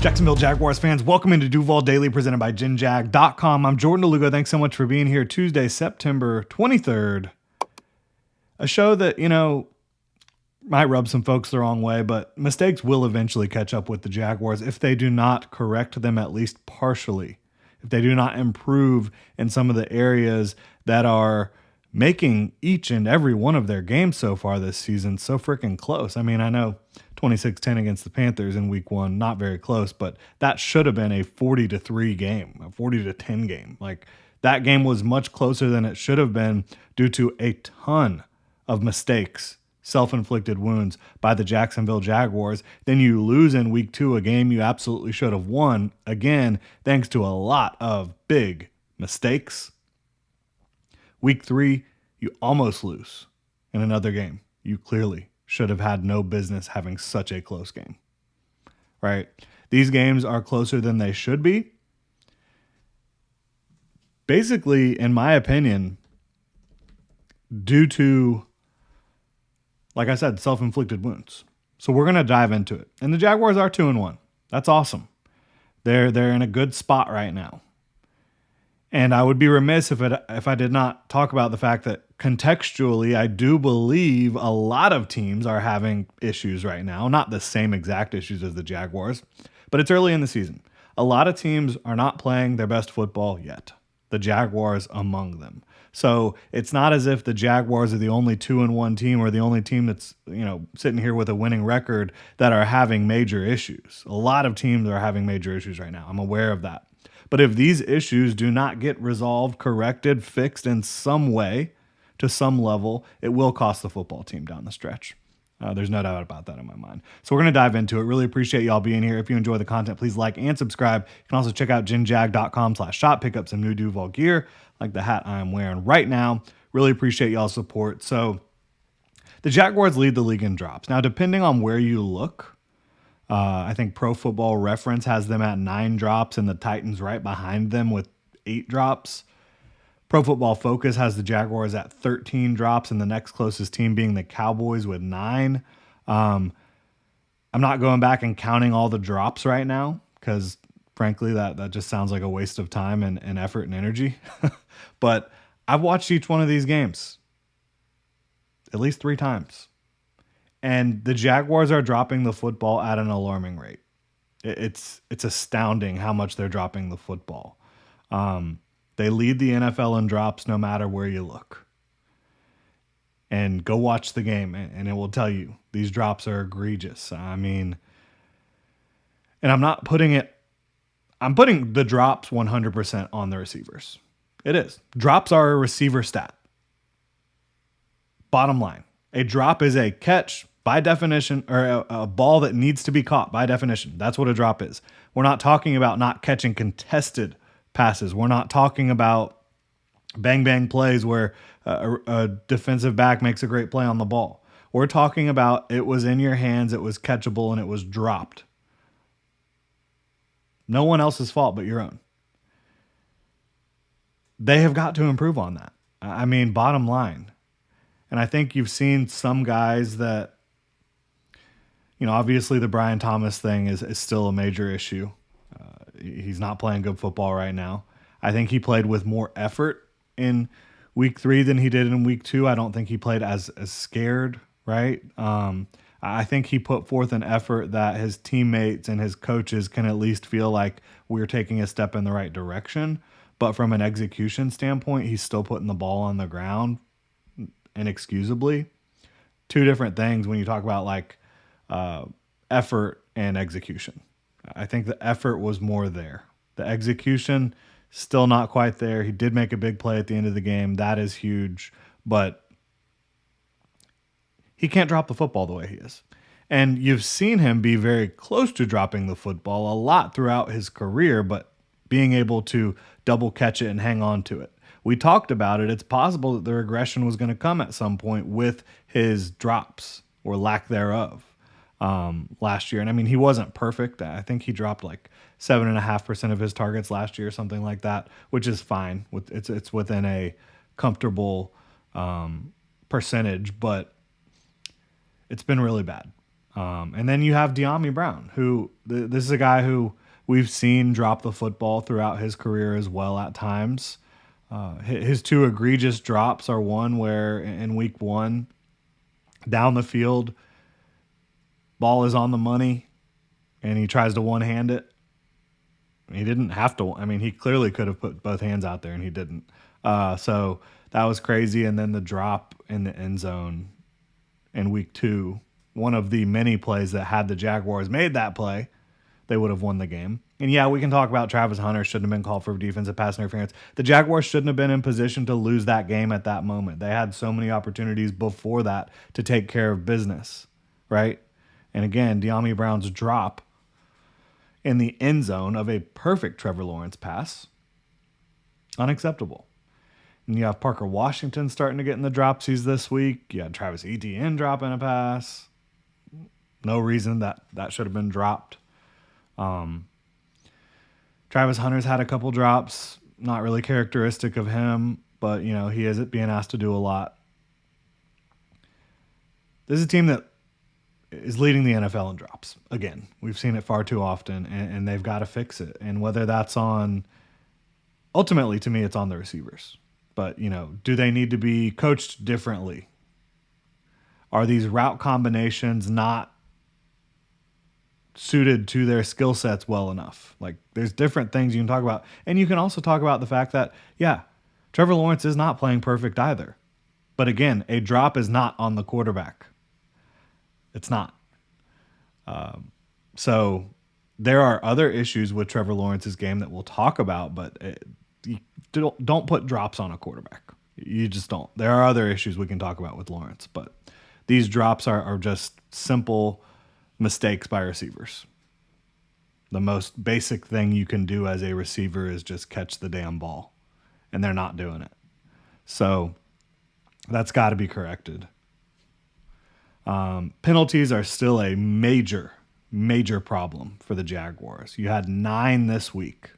Jacksonville Jaguars fans, welcome into Duval Daily presented by GenJag.com. I'm Jordan DeLugo. Thanks so much for being here. Tuesday, September 23rd. A show that, might rub some folks the wrong way, but mistakes will eventually catch up with the Jaguars if they do not correct them at least partially. If they do not improve in some of the areas that are making each and every one of their games so far this season so freaking close. I mean, I know 26-10 against the Panthers in week 1, not very close, but that should have been a 40-3 game, a 40-10 game. Like, that game was much closer than it should have been due to a ton of mistakes, self-inflicted wounds by the Jacksonville Jaguars. Then you lose in week 2, a game you absolutely should have won, again, thanks to a lot of big mistakes. Week 3, you almost lose in another game. You clearly should have had no business having such a close game, right? These games are closer than they should be. Basically, in my opinion, due to, like I said, self-inflicted wounds. So we're going to dive into it. And the Jaguars are 2-1. That's awesome. They're in a good spot right now. And I would be remiss if I did not talk about the fact that contextually, I do believe a lot of teams are having issues right now. Not the same exact issues as the Jaguars, but it's early in the season. A lot of teams are not playing their best football yet. The Jaguars among them. So it's not as if the Jaguars are the only 2-1 team or the only team that's, sitting here with a winning record that are having major issues. A lot of teams are having major issues right now. I'm aware of that. But if these issues do not get resolved, corrected, fixed in some way, to some level, it will cost the football team down the stretch. There's no doubt about that in my mind. So we're going to dive into it. Really appreciate y'all being here. If you enjoy the content, please like and subscribe. You can also check out genjag.com/shop, pick up some new Duval gear, like the hat I'm wearing right now. Really appreciate y'all's support. So the Jaguars lead the league in drops. Now, depending on where you look, I think Pro Football Reference has them at 9 drops and the Titans right behind them with 8 drops. Pro Football Focus has the Jaguars at 13 drops and the next closest team being the Cowboys with 9. I'm not going back and counting all the drops right now because, frankly, that just sounds like a waste of time and effort and energy. But I've watched each one of these games at least 3 times. And the Jaguars are dropping the football at an alarming rate. It's astounding how much they're dropping the football. They lead the NFL in drops no matter where you look. And go watch the game, and it will tell you these drops are egregious. I mean, and I'm putting the drops 100% on the receivers. It is. Drops are a receiver stat. Bottom line, a drop is a catch by definition, or a ball that needs to be caught by definition. That's what a drop is. We're not talking about not catching contested passes. We're not talking about bang plays where a defensive back makes a great play on the ball. We're talking about it was in your hands, it was catchable, and it was dropped. No one else's fault but your own. They have got to improve on that. I mean, bottom line. And I think you've seen some guys that, obviously the Brian Thomas thing is still a major issue. He's not playing good football right now. I think he played with more effort in week 3 than he did in week 2. I don't think he played as scared, right? I think he put forth an effort that his teammates and his coaches can at least feel like we're taking a step in the right direction. But from an execution standpoint, he's still putting the ball on the ground inexcusably. 2 different things when you talk about effort and execution. I think the effort was more there. The execution, still not quite there. He did make a big play at the end of the game. That is huge. But he can't drop the football the way he is. And you've seen him be very close to dropping the football a lot throughout his career, but being able to double catch it and hang on to it. We talked about it. It's possible that the regression was going to come at some point with his drops or lack thereof. Last year. And I mean, he wasn't perfect. I think he dropped 7.5% of his targets last year, something like that, which is fine. It's within a comfortable percentage, but it's been really bad. And then you have De'Ami Brown, who this is a guy who we've seen drop the football throughout his career as well at times. His two egregious drops are one where in week one, down the field, ball is on the money, and he tries to one-hand it. He didn't have to. I mean, he clearly could have put both hands out there, and he didn't. So that was crazy. And then the drop in the end zone in week two, one of the many plays that had the Jaguars made that play, they would have won the game. And yeah, we can talk about Travis Hunter shouldn't have been called for defensive pass interference. The Jaguars shouldn't have been in position to lose that game at that moment. They had so many opportunities before that to take care of business, right? And again, De'Ami Brown's drop in the end zone of a perfect Trevor Lawrence pass, unacceptable. And you have Parker Washington starting to get in the dropsies this week. You had Travis Etienne dropping a pass. No reason that should have been dropped. Travis Hunter's had a couple drops, not really characteristic of him, but he is being asked to do a lot. This is a team that is leading the NFL in drops. Again, we've seen it far too often, and they've got to fix it. And whether that's ultimately to me, it's on the receivers. But, do they need to be coached differently? Are these route combinations not suited to their skill sets well enough? Like, there's different things you can talk about. And you can also talk about the fact that, Trevor Lawrence is not playing perfect either. But again, a drop is not on the quarterback. It's not. So there are other issues with Trevor Lawrence's game that we'll talk about, but you don't put drops on a quarterback. You just don't. There are other issues we can talk about with Lawrence, but these drops are just simple mistakes by receivers. The most basic thing you can do as a receiver is just catch the damn ball, and they're not doing it. So that's got to be corrected. Penalties are still a major, major problem for the Jaguars. You had 9 this week.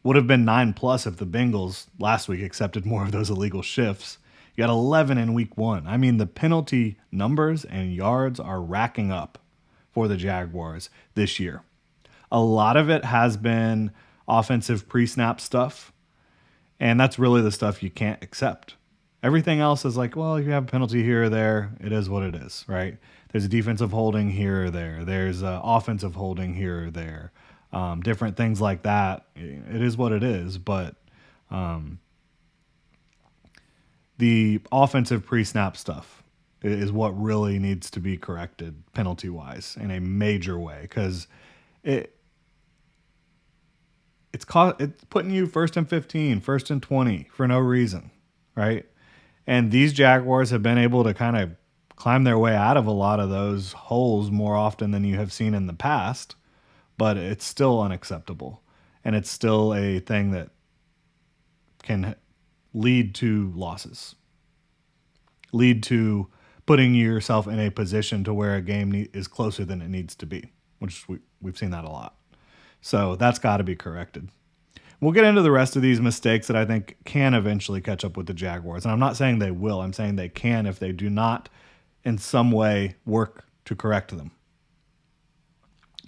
Would have been 9+ if the Bengals last week accepted more of those illegal shifts. You got 11 in week 1. I mean, the penalty numbers and yards are racking up for the Jaguars this year. A lot of it has been offensive pre-snap stuff, and that's really the stuff you can't accept. Everything else is like, well, you have a penalty here or there. It is what it is, right? There's a defensive holding here or there. There's offensive holding here or there. Different things like that. It is what it is, but the offensive pre-snap stuff is what really needs to be corrected penalty-wise in a major way, because it's putting you 1st and 15, 1st and 20 for no reason, right? And these Jaguars have been able to kind of climb their way out of a lot of those holes more often than you have seen in the past, but it's still unacceptable. And it's still a thing that can lead to losses, lead to putting yourself in a position to where a game is closer than it needs to be, which we've seen that a lot. So that's got to be corrected. We'll get into the rest of these mistakes that I think can eventually catch up with the Jaguars. And I'm not saying they will. I'm saying they can if they do not in some way work to correct them.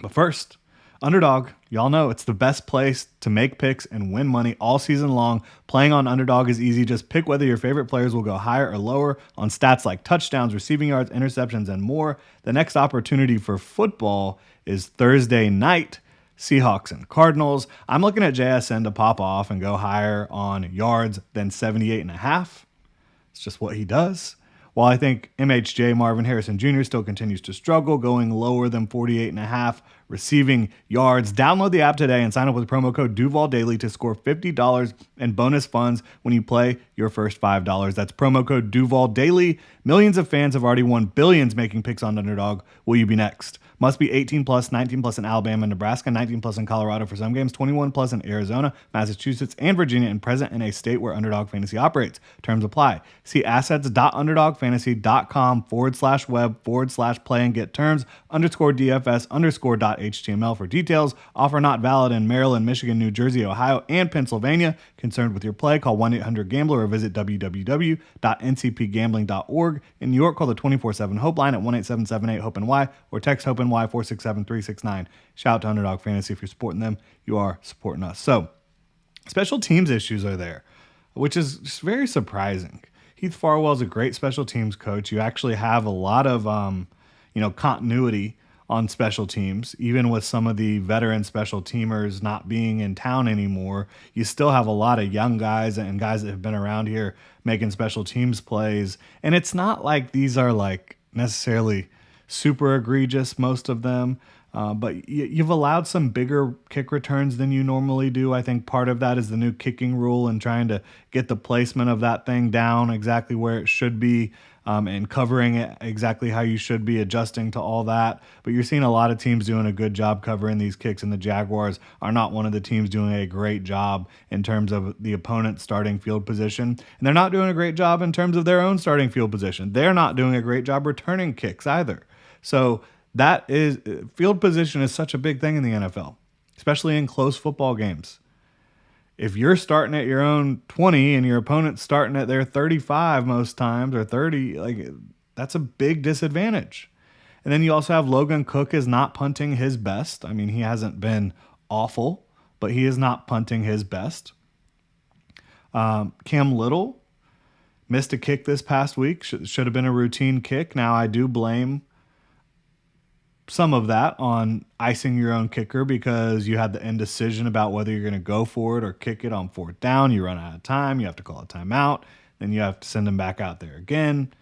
But first, Underdog. Y'all know it's the best place to make picks and win money all season long. Playing on Underdog is easy. Just pick whether your favorite players will go higher or lower on stats like touchdowns, receiving yards, interceptions, and more. The next opportunity for football is Thursday night. Seahawks and Cardinals. I'm looking at JSN to pop off and go higher on yards than 78.5. It's just what he does. While I think MHJ Marvin Harrison Jr. still continues to struggle, going lower than 48.5 receiving yards. Download the app today and sign up with promo code Duval Daily to score $50 in bonus funds when you play your first $5. That's promo code Duval Daily. Millions of fans have already won billions making picks on Underdog. Will you be next? Must be 18 plus, 19 plus in Alabama and Nebraska, 19 plus in Colorado for some games, 21 plus in Arizona, Massachusetts, and Virginia, and present in a state where Underdog Fantasy operates. Terms apply. See assets.underdogfantasy.com/web/play and get terms _DFS_.html for details. Offer not valid in Maryland, Michigan, New Jersey, Ohio, and Pennsylvania. Concerned with your play, call 1-800-GAMBLER or visit www.ncpgambling.org. In New York, call the 24/7 Hope line at 1-877-8-HOPE-NY or text HOPE-NY 467-369. Shout out to Underdog Fantasy. If you're supporting them, you are supporting us. So, special teams issues are there, which is just very surprising. Heath Farwell is a great special teams coach. You actually have a lot of continuity on special teams, even with some of the veteran special teamers not being in town anymore. You still have a lot of young guys and guys that have been around here making special teams plays. And it's not like these are like necessarily super egregious, most of them. But you've allowed some bigger kick returns than you normally do. I think part of that is the new kicking rule and trying to get the placement of that thing down exactly where it should be, and covering it exactly how you should be, adjusting to all that. But you're seeing a lot of teams doing a good job covering these kicks, and the Jaguars are not one of the teams doing a great job in terms of the opponent's starting field position. And they're not doing a great job in terms of their own starting field position. They're not doing a great job returning kicks either. So that is, field position is such a big thing in the NFL, especially in close football games. If you're starting at your own 20 and your opponent's starting at their 35 most times, or 30, that's a big disadvantage. And then you also have Logan Cook is not punting his best. I mean, he hasn't been awful, but he is not punting his best. Cam Little missed a kick this past week. Should have been a routine kick. Now, I do blame some of that on icing your own kicker because you had the indecision about whether you're going to go for it or kick it on 4th down. You run out of time. You have to call a timeout. Then you have to send him back out there again.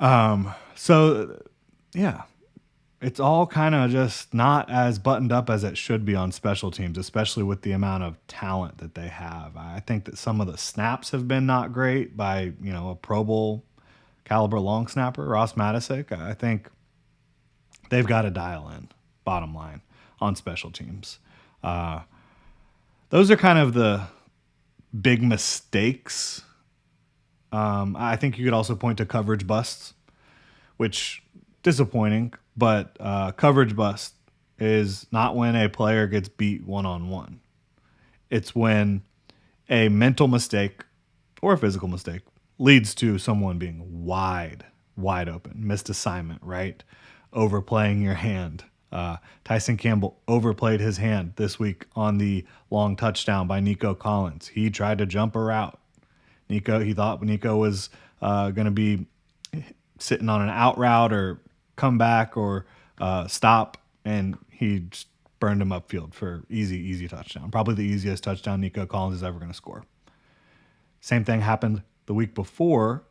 So, yeah, it's all kind of just not as buttoned up as it should be on special teams, especially with the amount of talent that they have. I think that some of the snaps have been not great by, a Pro Bowl caliber long snapper, Ross Matisic. I think they've got to dial in, bottom line, on special teams. Those are kind of the big mistakes. I think you could also point to coverage busts, which disappointing, but coverage bust is not when a player gets beat one-on-one. It's when a mental mistake or a physical mistake leads to someone being wide open, missed assignment, right? Overplaying your hand. Tyson Campbell overplayed his hand this week on the long touchdown by Nico Collins. He tried to jump a route. He thought Nico was going to be sitting on an out route or come back or stop, and he just burned him upfield for easy touchdown. Probably the easiest touchdown Nico Collins is ever going to score. Same thing happened the week before.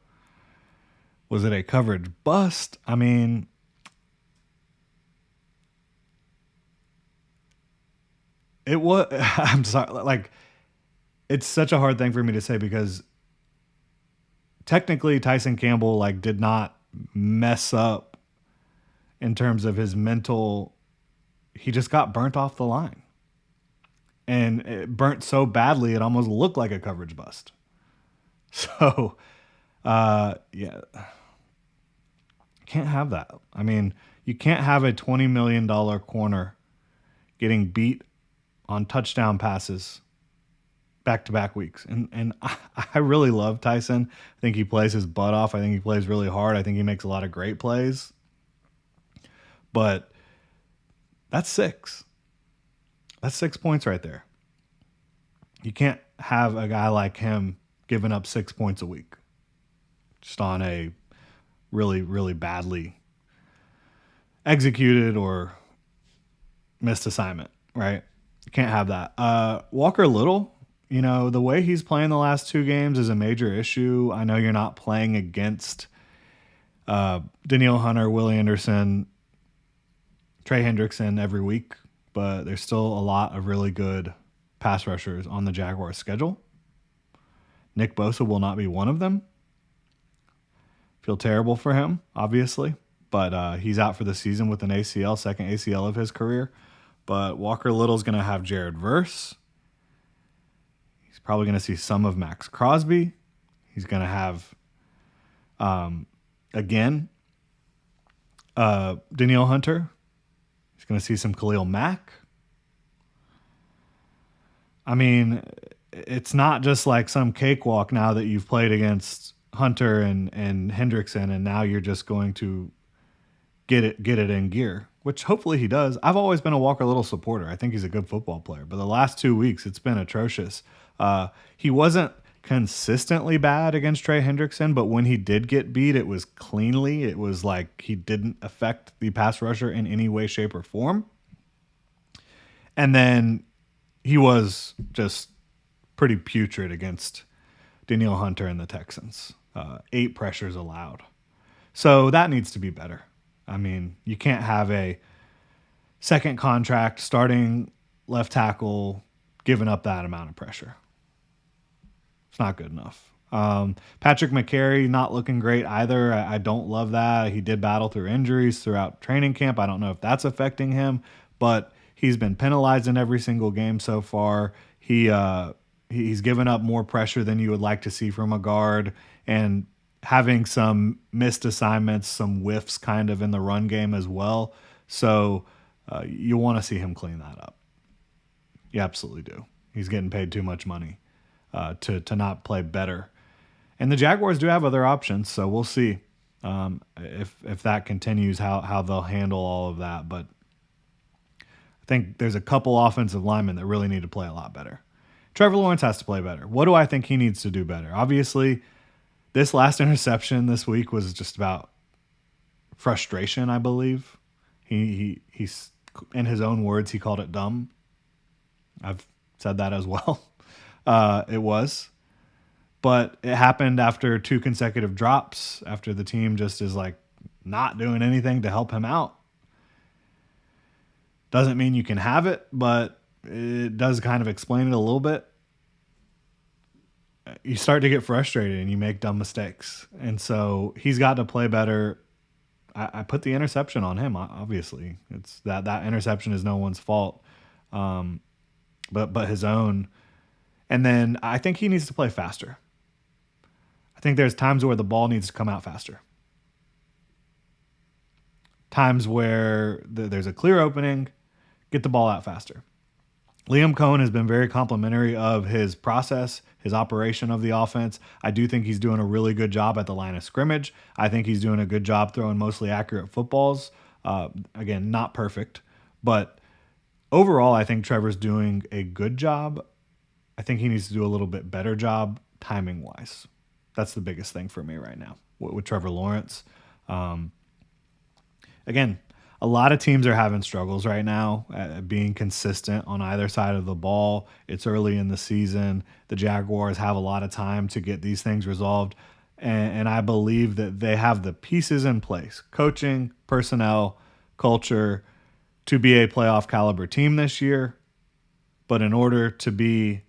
Was it a coverage bust? I mean, it was. I'm sorry. It's such a hard thing for me to say because technically Tyson Campbell did not mess up in terms of his mental. He just got burnt off the line, and it burnt so badly it almost looked like a coverage bust. So, yeah, can't have that. I mean, you can't have a $20 million corner getting beat on touchdown passes back-to-back weeks. And I really love Tyson. I think he plays his butt off. I think he plays really hard. I think he makes a lot of great plays. But that's 6. That's 6 points right there. You can't have a guy like him giving up 6 points a week just on a really, really badly executed or missed assignment, right? You can't have that. Walker Little, the way he's playing the last 2 games is a major issue. I know you're not playing against Danielle Hunter, Willie Anderson, Trey Hendrickson every week, but there's still a lot of really good pass rushers on the Jaguars schedule. Nick Bosa will not be one of them. Feel terrible for him, obviously. but he's out for the season with an ACL, second ACL of his career. But Walker Little's going to have Jared Verse. He's probably going to see some of Max Crosby. He's going to have, again, Danielle Hunter. He's going to see some Khalil Mack. I mean, it's not just like some cakewalk now that you've played against Hunter and Hendrickson, and now you're just going to get it in gear, which hopefully he does. I've always been a Walker Little supporter. I think he's a good football player, but the last 2 weeks it's been atrocious. He wasn't consistently bad against Trey Hendrickson, but when he did get beat, it was cleanly. It was like he didn't affect the pass rusher in any way, shape, or form. And then he was just pretty putrid against Danielle Hunter and the Texans. 8 pressures allowed. So that needs to be better. I mean, you can't have a second contract starting left tackle giving up that amount of pressure. It's not good enough. Patrick McCary not looking great either. I don't love that. He did battle through injuries throughout training camp. I don't know if that's affecting him, but he's been penalized in every single game so far. He's given up more pressure than you would like to see from a guard, and having some missed assignments, some whiffs kind of in the run game as well. So you want to see him clean that up. You absolutely do. He's getting paid too much money to not play better. And the Jaguars do have other options, so we'll see if that continues, how they'll handle all of that. But I think there's a couple offensive linemen that really need to play a lot better. Trevor Lawrence has to play better. What do I think he needs to do better? Obviously, this last interception this week was just about frustration, I believe. He's in his own words, he called it dumb. I've said that as well. It was. But it happened after 2 consecutive drops, after the team just is like not doing anything to help him out. Doesn't mean you can have it, but it does kind of explain it a little bit. You start to get frustrated and you make dumb mistakes. And so he's got to play better. I put the interception on him, obviously. It's that interception is no one's fault, but his own. And then I think he needs to play faster. I think there's times where the ball needs to come out faster. Times where there's a clear opening, get the ball out faster. Liam Cohen has been very complimentary of his process, his operation of the offense. I do think he's doing a really good job at the line of scrimmage. I think he's doing a good job throwing mostly accurate footballs. Again, not perfect, but overall, I think Trevor's doing a good job. I think he needs to do a little bit better job timing-wise. That's the biggest thing for me right now with Trevor Lawrence. Again, a lot of teams are having struggles right now at being consistent on either side of the ball. It's early in the season. The Jaguars have a lot of time to get these things resolved. And I believe that they have the pieces in place, coaching, personnel, culture, to be a playoff caliber team this year. But in order to be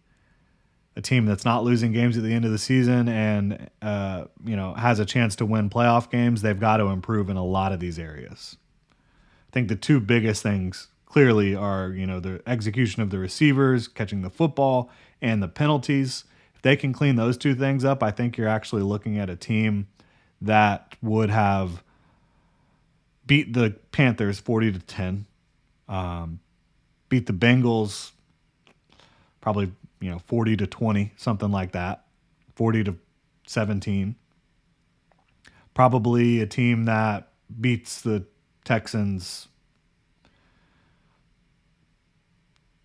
a team that's not losing games at the end of the season and has a chance to win playoff games, they've got to improve in a lot of these areas. I think the 2 biggest things clearly are, the execution of the receivers, catching the football, and the penalties. If they can clean those 2 things up, I think you're actually looking at a team that would have beat the Panthers 40-10, beat the Bengals probably 40-20, something like that, 40-17. Probably a team that beats the Texans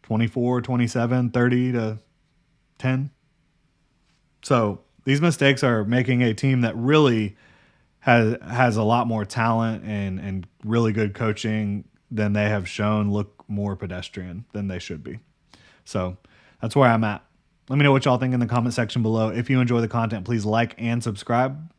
24-27, 30-10. So these mistakes are making a team that really has a lot more talent and really good coaching than they have shown look more pedestrian than they should be. So that's where I'm at. Let me know what y'all think in the comment section below. If you enjoy the content, please like and subscribe.